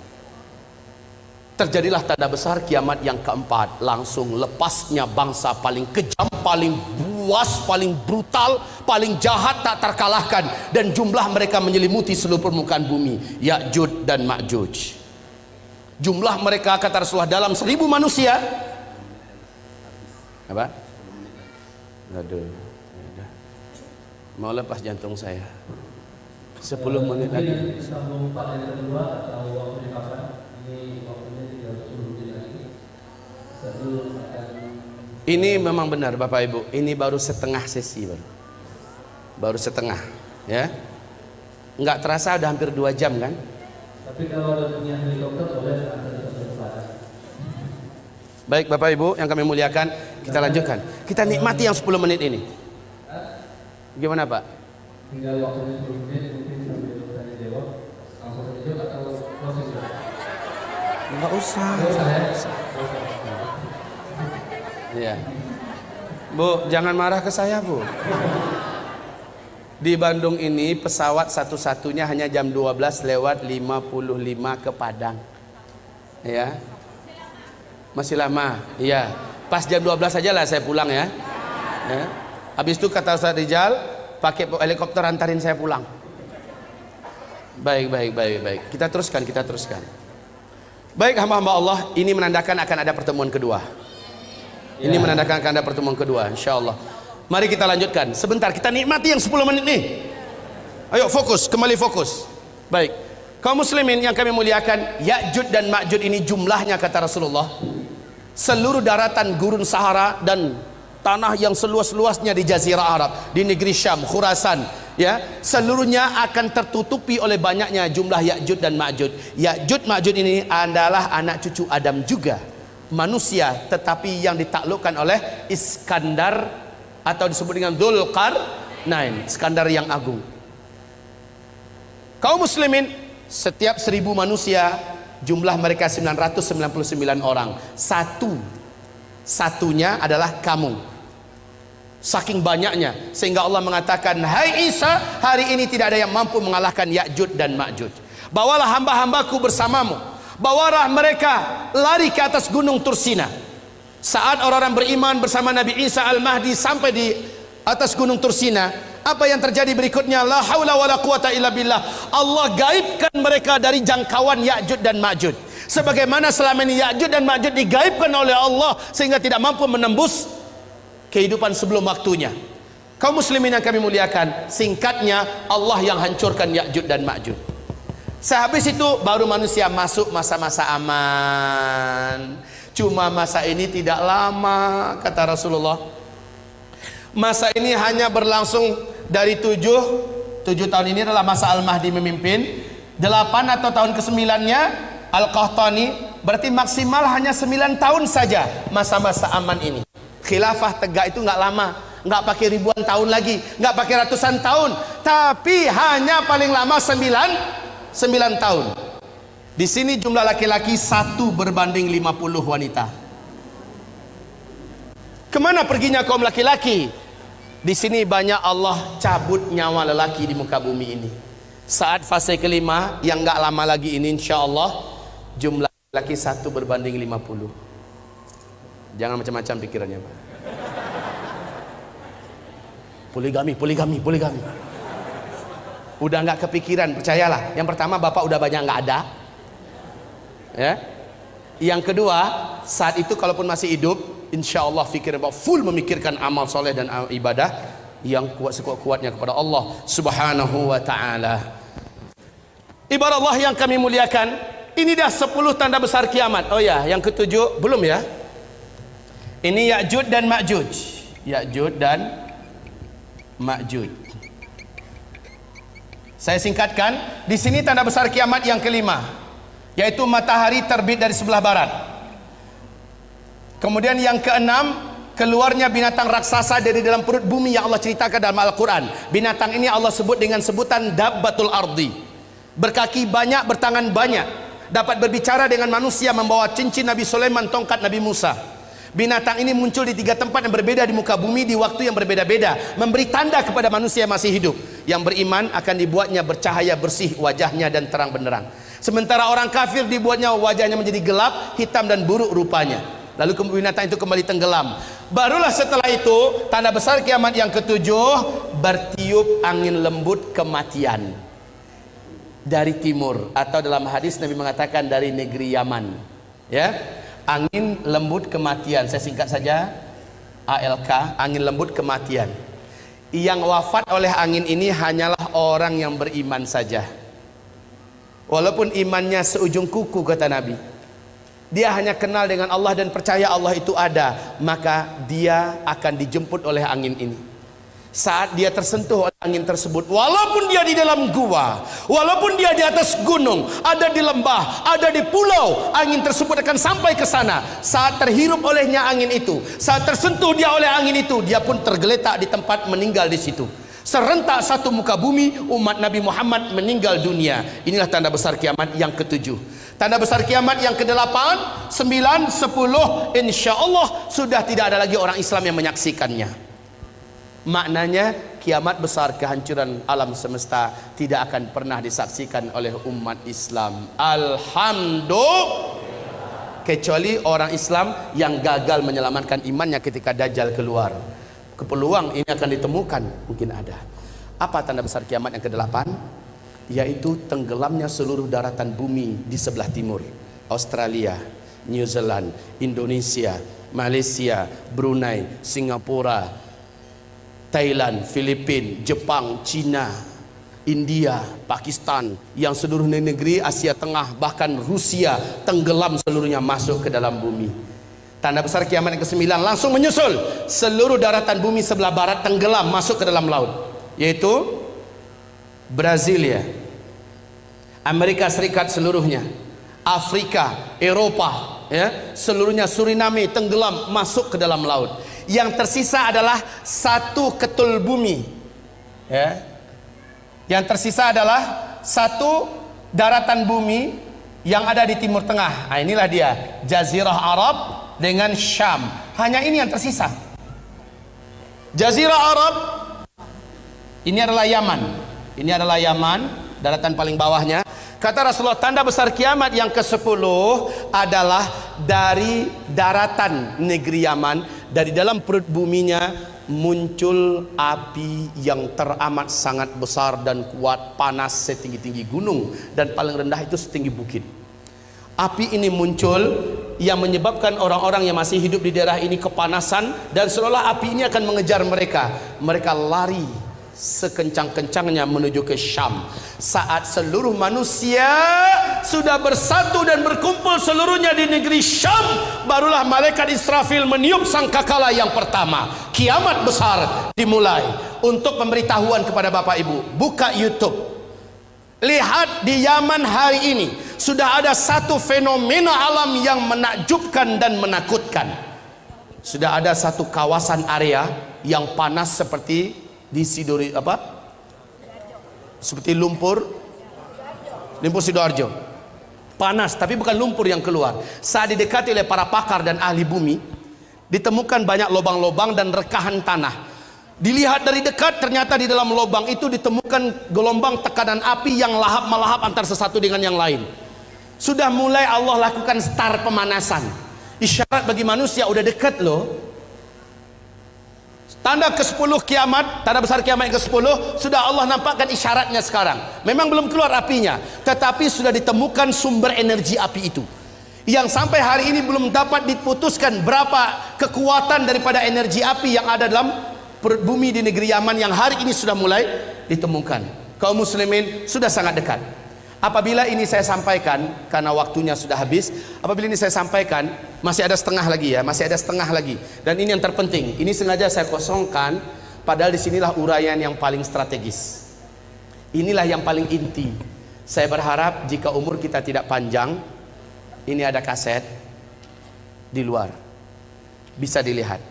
Terjadilah tanda besar kiamat yang keempat. Langsung lepasnya bangsa paling kejam, paling buas, paling brutal, paling jahat tak terkalahkan, dan jumlah mereka menyelimuti seluruh permukaan bumi, Ya'juj dan Ma'juj. Jumlah mereka kata Rasulullah dalam 1000 manusia. Apa? Aduh, mau lepas jantung saya. 10 menit lagi. Ini memang benar Bapak Ibu, ini baru setengah sesi, baru setengah, ya. Nggak terasa udah hampir 2 jam kan? Tapi kalau ada punya helikopter boleh antar kepada. Baik Bapak Ibu yang kami muliakan, kita lanjutkan. Kita nikmati yang 10 menit ini. Gimana Pak? Tinggal waktunya 10 menit, mungkin sambil tanya jawab, langsung tanya jawab atau proses? Nggak usah. Ya, Bu, jangan marah ke saya, Bu. Di Bandung ini pesawat satu-satunya hanya jam 12:55 ke Padang. Ya, masih lama. Iya, pas jam 12 saja lah saya pulang ya. Habis itu kata Ustaz Rijal, pakai helikopter antarin saya pulang. Baik. Kita teruskan. Baik hamba-hamba Allah, ini menandakan akan ada pertemuan kedua. Ini menandakan akan ada pertemuan kedua, insyaallah. Mari kita lanjutkan. Sebentar, kita nikmati yang 10 menit nih. Ayo fokus, kembali fokus. Baik. Kaum muslimin yang kami muliakan, Ya'juj dan Ma'juj ini jumlahnya kata Rasulullah, seluruh daratan gurun Sahara dan tanah yang seluas-luasnya di Jazirah Arab, di negeri Syam, Khurasan, ya, seluruhnya akan tertutupi oleh banyaknya jumlah Ya'juj dan Ma'juj. Ya'juj Ma'juj ini adalah anak cucu Adam juga, manusia, tetapi yang ditaklukkan oleh Iskandar atau disebut dengan Dzulqarnain, Iskandar yang agung. Kaum muslimin, setiap 1000 manusia jumlah mereka 999 orang. Satunya adalah kamu. Saking banyaknya sehingga Allah mengatakan, hai Isa, hari ini tidak ada yang mampu mengalahkan Ya'juj dan Ma'juj. Bawalah hamba-hambaku bersamamu, bawalah mereka lari ke atas gunung Tursina. Saat orang-orang beriman bersama Nabi Isa Al-Mahdi sampai di atas gunung Tursina, apa yang terjadi berikutnya? La haula wala quwata illa billah. Allah gaibkan mereka dari jangkauan Ya'juj dan Ma'juj, sebagaimana selama ini Ya'juj dan Ma'juj digaibkan oleh Allah sehingga tidak mampu menembus kehidupan sebelum waktunya. Kaum muslimin yang kami muliakan, singkatnya Allah yang hancurkan Ya'juj dan Ma'juj. Sehabis itu baru manusia masuk masa-masa aman. Cuma masa ini tidak lama kata Rasulullah. Masa ini hanya berlangsung dari 7 tahun. Ini adalah masa Al-Mahdi memimpin. 8 atau tahun ke-9-nya Al-Qahtani. Berarti maksimal hanya 9 tahun saja masa-masa aman ini. Khilafah tegak itu nggak lama, nggak pakai ribuan tahun lagi, nggak pakai ratusan tahun, tapi hanya paling lama 9 tahun. Di sini jumlah laki-laki 1 berbanding 50 wanita. Kemana perginya kaum laki-laki? Di sini banyak Allah cabut nyawa lelaki di muka bumi ini. Saat fase kelima yang nggak lama lagi ini, insya Allah jumlah laki 1 berbanding 50. Jangan macam-macam pikirannya, Pak. Poligami. Udah nggak kepikiran, percayalah. Yang pertama, bapak udah banyak nggak ada, ya. Yang kedua, saat itu kalaupun masih hidup, insya Allah fikir bapak full memikirkan amal soleh dan ibadah yang kuat sekuat-kuatnya kepada Allah Subhanahu wa Ta'ala. Ibarat Allah yang kami muliakan, ini dah 10 tanda besar kiamat. Oh ya, yang ke-7 belum ya? Ini Ya'juj dan Ma'juj. Ya'juj dan Ma'juj. Saya singkatkan, di sini tanda besar kiamat yang kelima, yaitu matahari terbit dari sebelah barat. Kemudian yang keenam, keluarnya binatang raksasa dari dalam perut bumi yang Allah ceritakan dalam Al-Quran. Binatang ini Allah sebut dengan sebutan Dabbatul Ardi. Berkaki banyak, bertangan banyak, dapat berbicara dengan manusia, membawa cincin Nabi Sulaiman, tongkat Nabi Musa. Binatang ini muncul di 3 tempat yang berbeda di muka bumi di waktu yang berbeda-beda, memberi tanda kepada manusia yang masih hidup. Yang beriman akan dibuatnya bercahaya bersih wajahnya dan terang benderang. Sementara orang kafir dibuatnya wajahnya menjadi gelap, hitam dan buruk rupanya. Lalu binatang itu kembali tenggelam. Barulah setelah itu tanda besar kiamat yang ke-7, bertiup angin lembut kematian dari timur, atau dalam hadis Nabi mengatakan dari negeri Yaman, ya. Angin lembut kematian, saya singkat saja, ALK, angin lembut kematian. Yang wafat oleh angin ini hanyalah orang yang beriman saja. Walaupun imannya seujung kuku kata Nabi, dia hanya kenal dengan Allah dan percaya Allah itu ada, maka dia akan dijemput oleh angin ini. Saat dia tersentuh oleh angin tersebut, walaupun dia di dalam gua, walaupun dia di atas gunung, ada di lembah, ada di pulau, angin tersebut akan sampai ke sana. Saat terhirup olehnya angin itu, saat tersentuh dia oleh angin itu, dia pun tergeletak di tempat, meninggal di situ. Serentak satu muka bumi, umat Nabi Muhammad meninggal dunia. Inilah tanda besar kiamat yang ke-7. Tanda besar kiamat yang ke-8, 9, 10, insya Allah sudah tidak ada lagi orang Islam yang menyaksikannya. Maknanya kiamat besar, kehancuran alam semesta tidak akan pernah disaksikan oleh umat Islam, alhamdulillah, kecuali orang Islam yang gagal menyelamatkan imannya ketika Dajjal keluar. Peluang ini akan ditemukan, mungkin ada. Apa tanda besar kiamat yang ke-8? yaitu tenggelamnya seluruh daratan bumi di sebelah timur. Australia, New Zealand, Indonesia, Malaysia, Brunei, Singapura, Thailand, Filipina, Jepang, China, India, Pakistan, yang seluruh negeri Asia Tengah, bahkan Rusia, tenggelam seluruhnya masuk ke dalam bumi. Tanda besar kiamat yang ke-9 langsung menyusul. Seluruh daratan bumi sebelah barat tenggelam masuk ke dalam laut, yaitu Brasilia, Amerika Serikat seluruhnya, Afrika, Eropa, ya, seluruhnya, Suriname tenggelam masuk ke dalam laut. Yang tersisa adalah satu ketul bumi, ya. Yang tersisa adalah satu daratan bumi yang ada di Timur Tengah. Nah, inilah dia, Jazirah Arab dengan Syam. Hanya ini yang tersisa. Jazirah Arab ini adalah Yaman. Ini adalah Yaman, daratan paling bawahnya. Kata Rasulullah, tanda besar kiamat yang ke-10 adalah dari daratan negeri Yaman, dari dalam perut buminya muncul api yang teramat sangat besar dan kuat, panas setinggi-tinggi gunung, dan paling rendah itu setinggi bukit. Api ini muncul yang menyebabkan orang-orang yang masih hidup di daerah ini kepanasan, dan seolah api ini akan mengejar mereka. Mereka lari sekencang-kencangnya menuju ke Syam. Saat seluruh manusia sudah bersatu dan berkumpul seluruhnya di negeri Syam, barulah malaikat Israfil meniup sangkakala yang pertama. Kiamat besar dimulai. Untuk pemberitahuan kepada Bapak Ibu, buka YouTube, lihat di Yaman hari ini sudah ada satu fenomena alam yang menakjubkan dan menakutkan. Sudah ada satu kawasan area yang panas seperti di seperti lumpur Sidoarjo. Panas, tapi bukan lumpur yang keluar. Saat didekati oleh para pakar dan ahli bumi, ditemukan banyak lubang-lubang dan rekahan tanah. Dilihat dari dekat, ternyata di dalam lubang itu ditemukan gelombang tekanan api yang lahap-melahap antar sesatu dengan yang lain. Sudah mulai Allah lakukan start pemanasan. Isyarat bagi manusia udah dekat loh. Tanda ke-10 kiamat, tanda besar kiamat yang ke-10, sudah Allah nampakkan isyaratnya sekarang. Memang belum keluar apinya, tetapi sudah ditemukan sumber energi api itu, yang sampai hari ini belum dapat diputuskan berapa kekuatan daripada energi api yang ada dalam perut bumi di negeri Yaman, yang hari ini sudah mulai ditemukan. Kaum muslimin, sudah sangat dekat. Apabila ini saya sampaikan, karena waktunya sudah habis, apabila ini saya sampaikan, masih ada setengah lagi ya, masih ada setengah lagi. Dan ini yang terpenting, ini sengaja saya kosongkan, padahal disinilah uraian yang paling strategis. Inilah yang paling inti. Saya berharap jika umur kita tidak panjang, ini ada kaset di luar, bisa dilihat.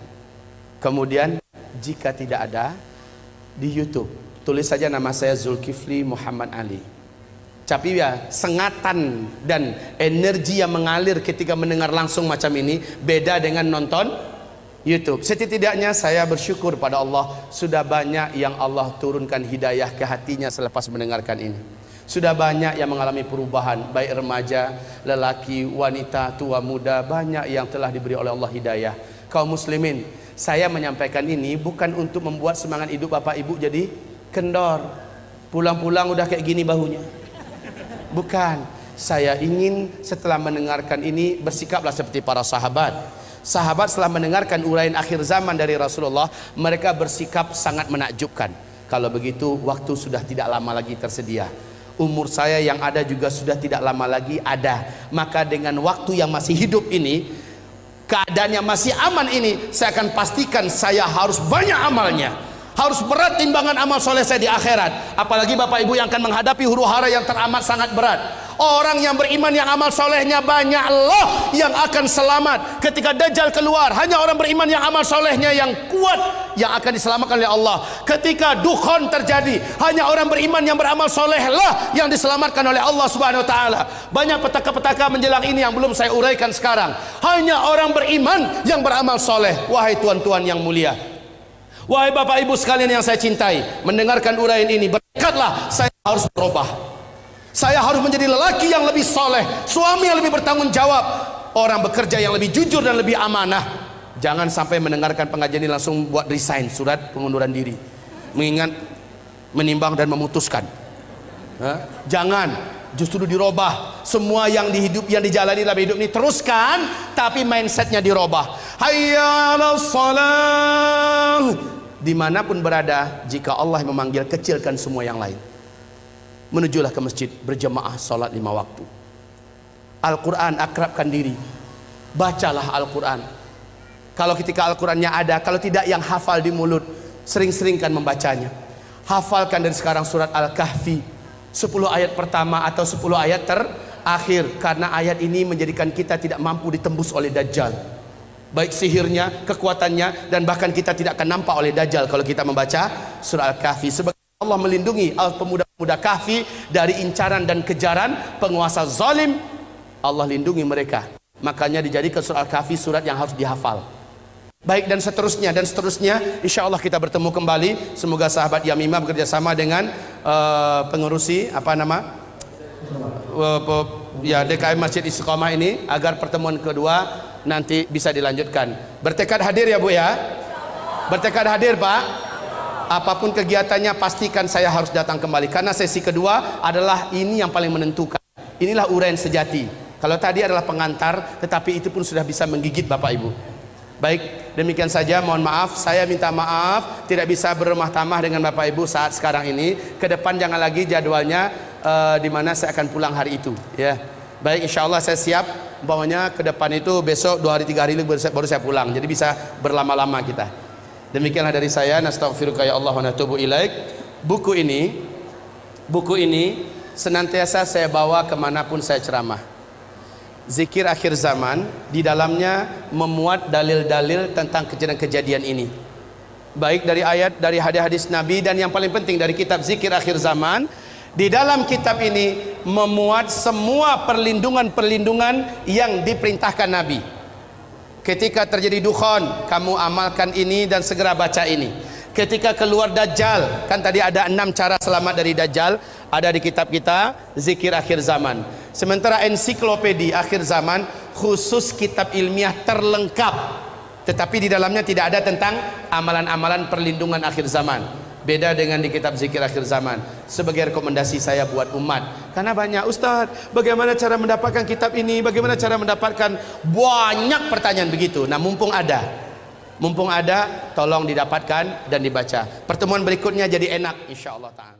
Kemudian jika tidak ada, di YouTube, tulis saja nama saya Zulkifli Muhammad Ali. Tapi ya, sengatan dan energi yang mengalir ketika mendengar langsung macam ini beda dengan nonton YouTube. Setidaknya saya bersyukur pada Allah, sudah banyak yang Allah turunkan hidayah ke hatinya selepas mendengarkan ini. Sudah banyak yang mengalami perubahan, baik remaja, lelaki, wanita, tua, muda, banyak yang telah diberi oleh Allah hidayah. Kaum muslimin, saya menyampaikan ini bukan untuk membuat semangat hidup Bapak Ibu jadi kendor, pulang-pulang udah kayak gini bahunya. Bukan, saya ingin setelah mendengarkan ini bersikaplah seperti para sahabat. Sahabat setelah mendengarkan uraian akhir zaman dari Rasulullah, mereka bersikap sangat menakjubkan. Kalau begitu, waktu sudah tidak lama lagi tersedia. Umur saya yang ada juga sudah tidak lama lagi ada. Maka dengan waktu yang masih hidup ini, keadaan yang masih aman ini, saya akan pastikan saya harus banyak amalnya. Harus berat timbangan amal soleh saya di akhirat. Apalagi Bapak Ibu yang akan menghadapi huru hara yang teramat sangat berat. Orang yang beriman yang amal solehnya banyak loh yang akan selamat ketika Dajjal keluar. Hanya orang beriman yang amal solehnya yang kuat yang akan diselamatkan oleh Allah. Ketika dukhon terjadi, hanya orang beriman yang beramal soleh lah yang diselamatkan oleh Allah Subhanahu Wa Taala. Banyak petaka-petaka menjelang ini yang belum saya uraikan sekarang. Hanya orang beriman yang beramal soleh. Wahai tuan-tuan yang mulia, wahai Bapak Ibu sekalian yang saya cintai, mendengarkan uraian ini berkatlah saya harus berubah. Saya harus menjadi lelaki yang lebih soleh, suami yang lebih bertanggung jawab, orang bekerja yang lebih jujur dan lebih amanah. Jangan sampai mendengarkan pengajian ini langsung buat resign, surat pengunduran diri, mengingat, menimbang dan memutuskan. Jangan, justru dirubah. Semua yang dijalani dalam hidup ini teruskan, tapi mindsetnya dirubah. Hayya 'alas shalah. Dimanapun berada, jika Allah memanggil, kecilkan semua yang lain. Menujulah ke masjid, berjamaah salat 5 waktu. Al-Quran, akrabkan diri. Bacalah Al-Quran. Kalau ketika Al-Qurannya ada, kalau tidak yang hafal di mulut, sering-seringkan membacanya. Hafalkan dari sekarang surat Al-Kahfi, 10 ayat pertama atau 10 ayat terakhir, karena ayat ini menjadikan kita tidak mampu ditembus oleh Dajjal, baik sihirnya, kekuatannya, dan bahkan kita tidak akan nampak oleh Dajjal kalau kita membaca surah Al-Kahfi. Sebab Allah melindungi pemuda-pemuda Kahfi dari incaran dan kejaran penguasa zalim. Allah lindungi mereka, makanya dijadikan surah Al-Kahfi surat yang harus dihafal. Baik, dan seterusnya dan seterusnya. Insya Allah kita bertemu kembali. Semoga sahabat Yamimah bekerjasama dengan pengurusi DKM Masjid Istiqomah ini, agar pertemuan kedua nanti bisa dilanjutkan. Bertekad hadir ya Bu ya? Bertekad hadir Pak? Apapun kegiatannya pastikan saya harus datang kembali, karena sesi kedua adalah ini yang paling menentukan. Inilah uraian sejati. Kalau tadi adalah pengantar, tetapi itu pun sudah bisa menggigit Bapak Ibu. Baik, demikian saja. Mohon maaf, saya minta maaf tidak bisa berumah tamah dengan Bapak Ibu saat sekarang ini. Ke depan jangan lagi jadwalnya di mana saya akan pulang hari itu ya. Baik, insya Allah saya siap. Umpamanya ke depan itu besok 2 hari 3 hari baru saya pulang, jadi bisa berlama-lama kita. Demikianlah dari saya. Nastaghfiruka ya Allah wa natubu ilaik. Buku ini senantiasa saya bawa kemanapun saya ceramah. Zikir akhir zaman, di dalamnya memuat dalil-dalil tentang kejadian-kejadian ini, baik dari ayat, dari hadis-hadis Nabi, dan yang paling penting dari kitab Zikir Akhir Zaman. Di dalam kitab ini memuat semua perlindungan-perlindungan yang diperintahkan Nabi. Ketika terjadi dukhan, kamu amalkan ini dan segera baca ini. Ketika keluar Dajjal, kan tadi ada 6 cara selamat dari Dajjal, ada di kitab kita Zikir Akhir Zaman. Sementara ensiklopedi akhir zaman khusus kitab ilmiah terlengkap, tetapi di dalamnya tidak ada tentang amalan-amalan perlindungan akhir zaman. Beda dengan di kitab Zikir Akhir Zaman. Sebagai rekomendasi saya buat umat, karena banyak Ustadz, bagaimana cara mendapatkan kitab ini, bagaimana cara mendapatkan, banyak pertanyaan begitu. Nah, mumpung ada, tolong didapatkan dan dibaca. Pertemuan berikutnya jadi enak insyaallah ta'ala.